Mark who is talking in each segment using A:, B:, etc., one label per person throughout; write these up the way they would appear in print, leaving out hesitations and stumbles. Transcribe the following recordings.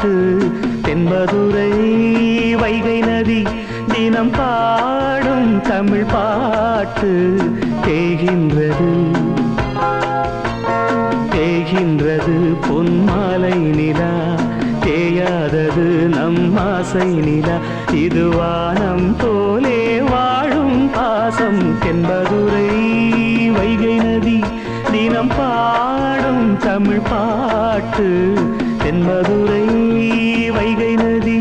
A: பாட்டு தென்மதுரை வைகை நதி தினம் பாடும் தமிழ் பாட்டு தேகின்றது தேகின்றது பொன்மாலை நிலா தேயாதது நம் ஆசை நிலா இது வானம் போலே வாழும் பாசம் தென்மதுரை வைகை நதி தினம் பாடும் தமிழ் பாட்டு தென்மதுரை வைகை நதி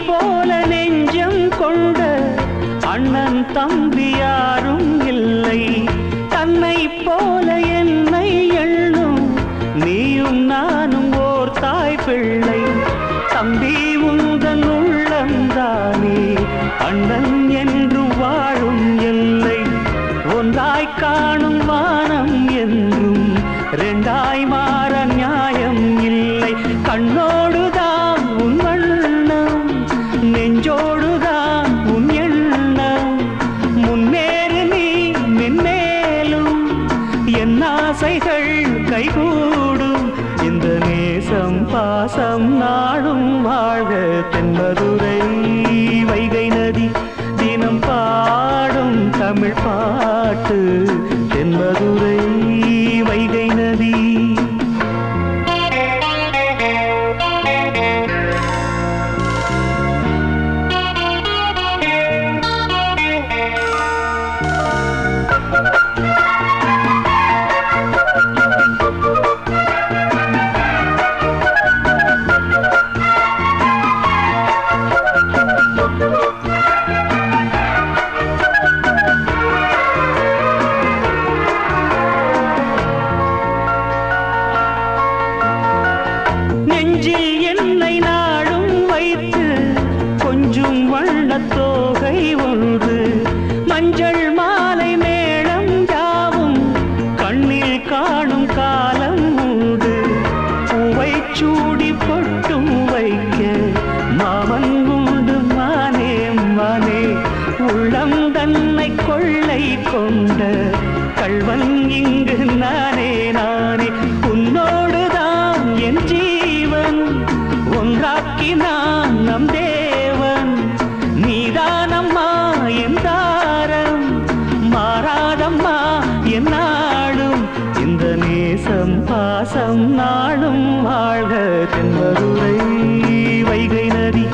A: போல நெஞ்சம் கொண்ட அண்ணன் தம்பி யாரும் இல்லை தன்னை போல என்னை எண்ணும் நீயும் நானும் ஓர் தாய் பிள்ளை தம்பி உந்தன் உள்ளந்தானே அண்ணன் என்று வாழும் எல்லை ஒன்றாய் காணும் வானம் என்றும் ரெண்டாய் மாற நியாயம் இல்லை கண்ணோடுதான் உன் வண்ணம் நெஞ்சோடுதான் உன் எண்ணம் முன்னேறு நீ மென்மேலும் என் ஆசைகள் கைகூடும் இந்த நேசம் பாசம் நாடும் வாழ்க தென்மதுரை வைகை நதி தினம் பாடும் தமிழ் பாட்டு தென்மதுரை வைகை நதி நெஞ்சில் என்னை நாடும் வைத்து கொஞ்சம் வண்ணத்தோகை ஒன்று மஞ்சள் மாலை மேளம் யாவும் கண்ணில் காணும் காலம் உண்டு பூவை சூடி பொட்டும் வைக்க மாமன் உண்டு மானே மானே உள்ளம் தன்னை கொள்ளை கொண்ட கள்வன் இங்கு நானே நானே உன்னோடுதான் என் ஜீவன் ஒன்றாக்கினான் நம் தேவன் நீதானம்மா என் தாரம் மாறாதம்மா என் நாடும் இந்த நேசம் பாசம் நாடும் வாழ்க தென்மதுரை வைகை நதி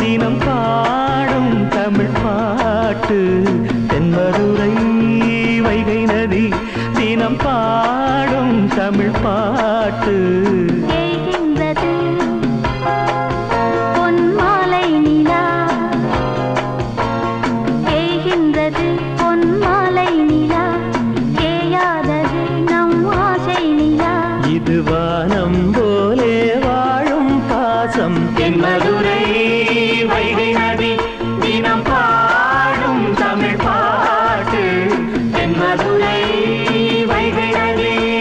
A: தினம் பாடும் தமிழ் பாட்டு தென்மதுரை வைகை நதி தினம் பாடும் தமிழ் பாட்டு
B: பொன்மாலை நிலா ஏகின்றது பொன்மாலை நிலா ஏயாதது நம் ஆசை நிலா
A: இது வானம் போலே வாழும் பாசம் தென்மதுரை வைகை நதி